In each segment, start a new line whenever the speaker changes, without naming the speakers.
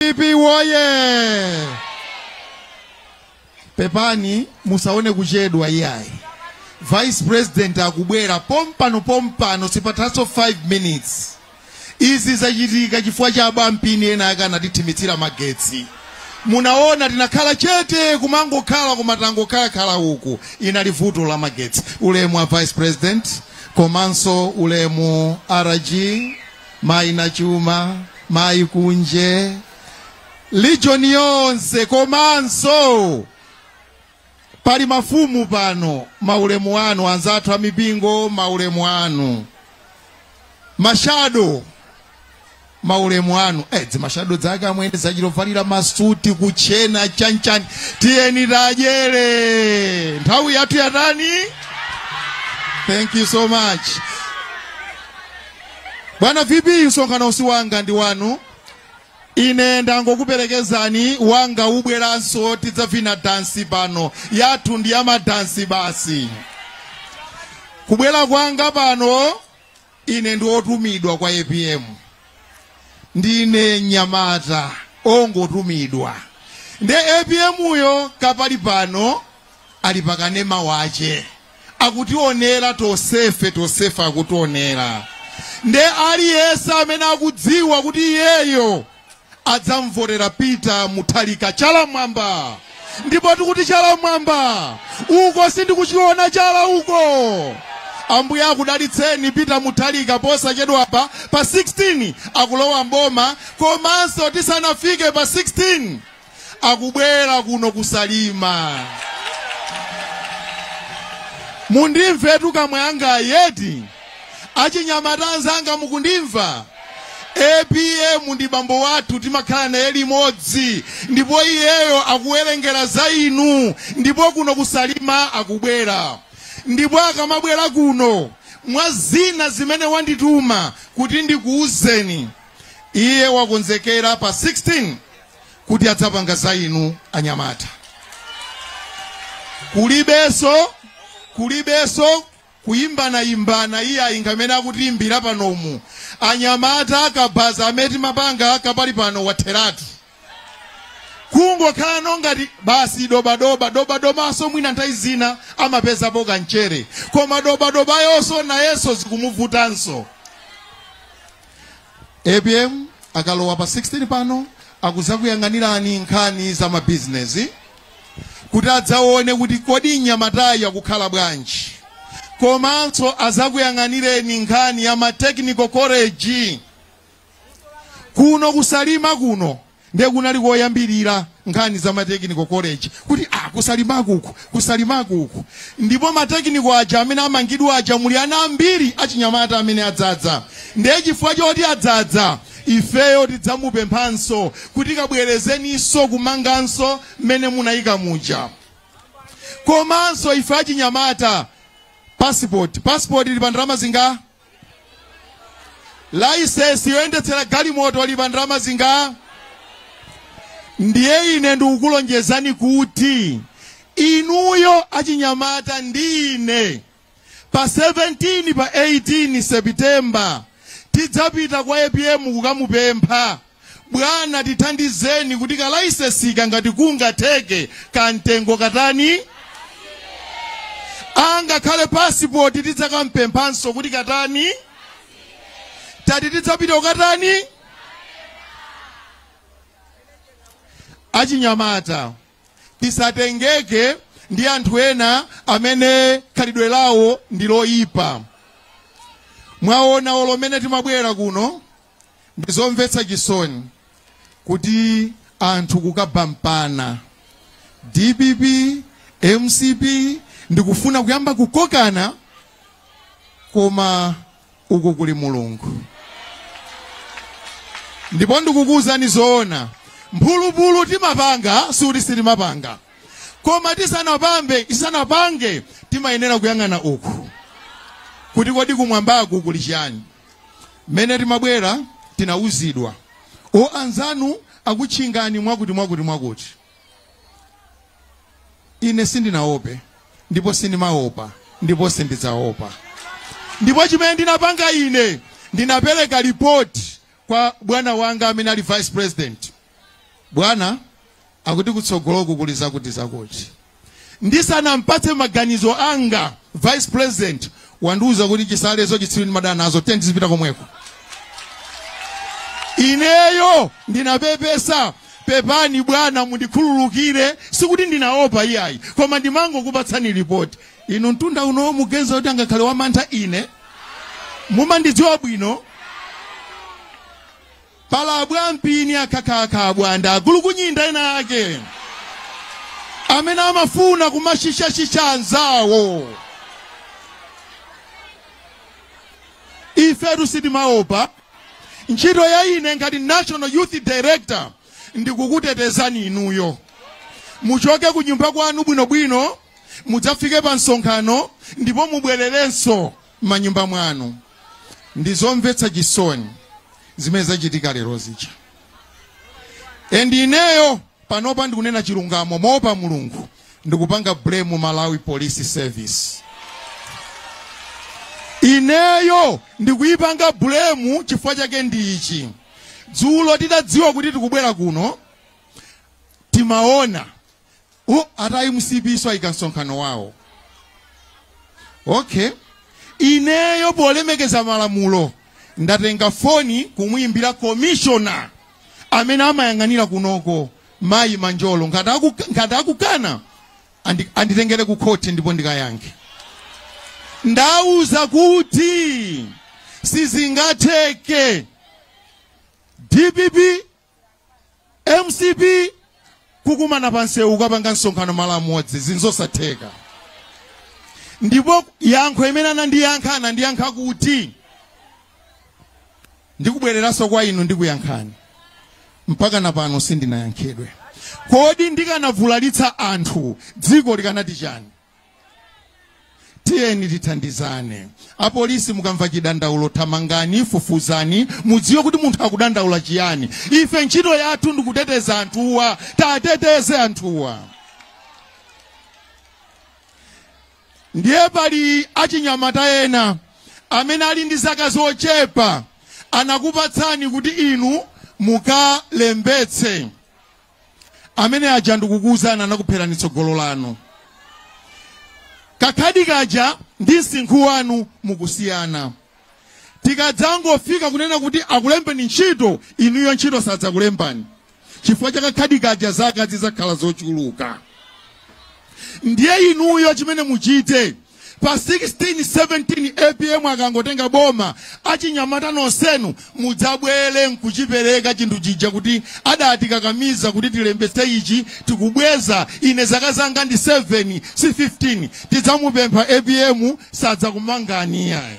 Pipi woye! Pepani musaone kuchedwa iyai. Vice President akubwera pompano sipataso 5 minutes. Izi zachitika chifukwa cha abampini ena akanatithimitsira magetsi. Munaona tinakhala chete kumangokhala kumatangokhala huku inali vuto la magetsi. Ulemu wa Vice President, komanso ulemu RG, Mai Nachuma, Mai Kunje, Legion yonse komanso pali mafumu pano, maulemu anu anzathu amipingo, maulemu anu mashado, maulemu anu mashado dzake amwene zachilovalira masuti kuchena chanchani. Tiyeni tajere nthawi yathu yatani. Thank you so much. Bwana VP, msonkhano usi wanga ndi wanu. Ine ndangokuperekezani wanga ubweranso tidzavina dansi pano. Yathu ndi amadansi basi. Kubwera kwanga pano ine ndi otumidwa kwa APM. Ndine Nyamata ongotumidwa. Nde APM uyo kapali pano ali pakanema wache. Akutionera tosefa akutionera. Nde aliyesa amene akudziwa kuti iyeyo adzamvotera Peter Mutharika Chalamwamba. Ndipo tikuti Chalamwamba uko sindikuchiona chala uko. Ambuye akudalitseni Peter Mutharika posachedwa pa 16 akulowa mboma, komanso tisanafike pa 16 akubwera kuno kusalima. Mundimvetu kamwe anga yeti achinyamata anzanga mukundimva. APM ndi bambo wathu timakhala naye limodzi, ndipo iyeyo akuwerengera za inu, ndipo kuno kusalima akubwera. Ndipo akamabwera kuno mwa zina zimene wandituma kuti ndikuuzeni, iye wakonzekera pa 16 kuti adzapanga za inu anyamata. Kulibeso kuimbana iye ingamene akutiimbira panomu. Anyamata akabaza ameti mapanga kapali pano watheratu. Kungo khala nongati basi doba so mwina nthawi zina amapeza boka nchere. Koma doba yonso na yeso zikumuvutanso. APM akalowa pa 16 pano akuzakuyang'anirani nkhani za mabizinesi kuti adzaone kuti kodi nyamatayi akukhala bwanji. Komanso azakuyang'anireni nkhani ya technical college kuno kusalima kuno. Nde kunali koyambirira nkhani za technical college kuti kusalimaku uku. Ndipo technical aja amene amangidwa aja muli ana ambiri achinyamata amene adzadza. Nde chifukwa choti adzadza ifeyo tidzamupemphanso kuti kabwerezeninso kumanganso mmene munayika muja. Komanso ife achinyamata passport ili pandrama zinga? License yoyendetsera galimoto ili pandrama zinga? Ndiye ine ndikukulonjezani kuti inuyo achinyamata ndine pa 17 pa 18 September tidzapita kwa APM kukamupempha, bwana tithandizeni kuti ka license ngati kungateke kantengo katani. Anga khale passport tidzakampemphanso kuti katani. Tati tidzapita katani. Achinyamata tisatengeke ndi anthu ena amene khalidwe lawo ndiloyipa. Mwaona olomene timabwera kuno ndizomvetsa chisoni kuti anthu kukabampana. DPP, MCP ndikufuna kuyamba kukokana, koma uko kuli Mulungu. Ndipo ndikukuuzani zoona, mphulupulu timapanga suti sitimapanga. Koma tisanapange timayenera kuyang'ana uku kuti kodi kumwambaku kuli chani. Mene timabwera tinauzidwa anzanu akutchingani mwakuti. Ine sindinaope, ndipo sindimaopa, ndipo sindidzaopa. Ndipo chimene ndinapanga ine ndinapereka report kwa bwana wanga amene ali Vice President. bwana akuti kutsogoloko kuliza kuti zakuti ndisana mpatse maganizo anga vice president wanduza kuti chisalezo chitsiri ndi madana nazo 10 zipita komweko ineyo ndinapepesa pepani bwana mundikhululukire sikuti ndinaopa iyayi koma ndimango kupatsani report inu mtunda uno mugenza kuti angakhale wamantha ine mumandidziwa bwino pala bwampini akakaka bwanda agulukunyinda ena ake amene amafuna kumashisha anzawo ife tusitimaopa ntchito ya ine ngati National Youth Director ndikukutetezani inuyo muchoke ku nyumba kwanu bwinobwino mudzafike pa msonkhano ndipo mubwererenso manyumba mwanu ndizomvetsa chisoni zimene zachitika lero zicha ineyo panopa ndikunena chilungamo moopa Mulungu ndikupanga blame Malawi Police Service ineyo ndikuyipanga blame chifukwa chake ndi ichi dzulo tidadziwa kuti tikubwera kuno timaona atayi msipiso ayikansonkhano wawo okay ineyo polemekeza malamulo ndatenga foni kumuimbira commissioner amene amayang'anira kunoko Mayi Manjolo ngati akukana anditengere ku court ndipo ndikayankhe ndauza kuti sizingatheke DPP MCP kukumana pansewu kapanga msonkhano mala modzi zinzosatheka ndipo yankho imene anandiyankha kuti ndikubwereranso kwa inu ndikuyankhani mpaka napano sindinayankhedwe kodi ndikanavulalitsa anthu dziko likanati chani tiyeni tithandizane apolisi mukamva chidandaulo thamangani fufuzani mudziwe kuti munthu akudandaula chiyani ife ntchito yathu ndikuteteza anthuwa tateteze anthuwa ndiye pali achinyamata ena amene ali ndi zaka zochepa anakupatsani kuti inu mukalembetse amene aja ndikukuwuzani anakupherani tsogolo lanu kakhadi kaja ndi msinkhu wanu mukusiyana tikadzangofika kunena kuti akulembeni ntchito inuyo ntchito sadzakulembani chifukwa chakakhadi kaja zaka zizakhala zochuluka ndiye inuyo chimene muchite pa 16-17 APM akangotenga boma achinyamata nonsenu mudzabwere nkuchipereka chinthu chija kuti adatikakamiza kuti tilembetse ichi tikubweza ine zaka zanga ndi 7 si 15 tidzamupempha APM sadzakumangani yayi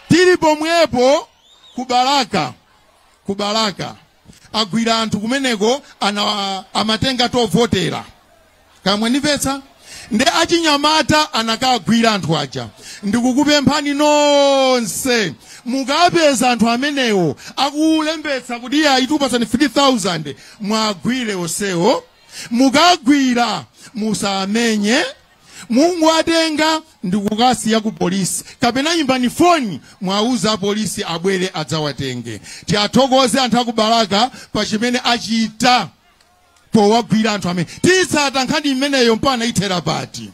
tili pomwepo kubalaka agwira anthu kumeneko amatenga tovotera kamwe ndimvetsa nde achinyamata anakagwira anthu aja ndikukupemphani nonse mukapeza anthu amenewo akulembetsa kuti aitupasani 3,000 mwagwire onsewo mukagwira musamenye mungwatenga ndikukasiya ku polisi kapena imbani foni mwauza polisi abwere adzawatenge tiathokoze anthu akubalaka pa chimene achita powagwira anthu amene titsata nkhani imeneyo mpana ithera pati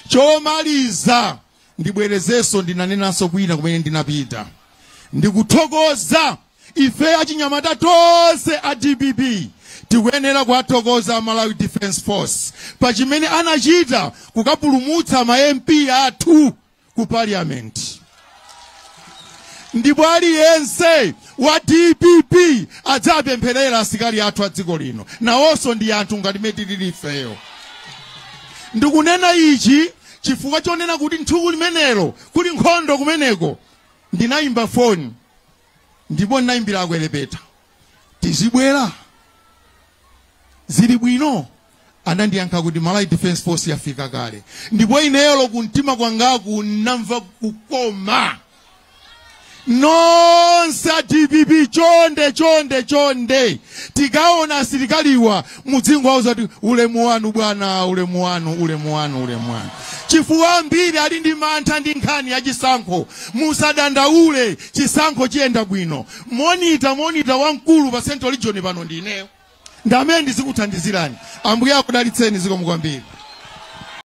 chomaliza ndibwerezenso ndinanenanso kwina kumene ndinapita ndikuthokoza ife achinyamata tonse a DPP tikuyenera kuwathokoza Malawi Defense Force pa chimene anachita kukapulumutsa ma MP athu ku parliament ndipo aliyense wa DPP adzapempherera asikali athu a dziko lino nawonso ndi anthu ngati meti lilifeyo ndikunena ichi chifukwa chonena kuti nthuku limenelo kuli nkhondo kumeneko ndinayimba foni ndipo ndinayimbira akwelepeta tizibwera zili bwino anandiyankha kuti Malawi Defense Force yafika kale ndipo ineyo kumtima kwangaku namva kukoma nonsa DPP chonde tikaona asilikaliwa mudzingo wauza kuti ulemu wanu bwana, ulemu wanu. Chifukwa mbiri ali ndi mantha ndi nkhani ya chisankho, musadandaule chisankho chiyenda bwino. Monita wamkulu pa Central Region pano ndi ineyo, ndamene ndizikuthandizirani. Ambuye akudalitseni zikomo kwambiri.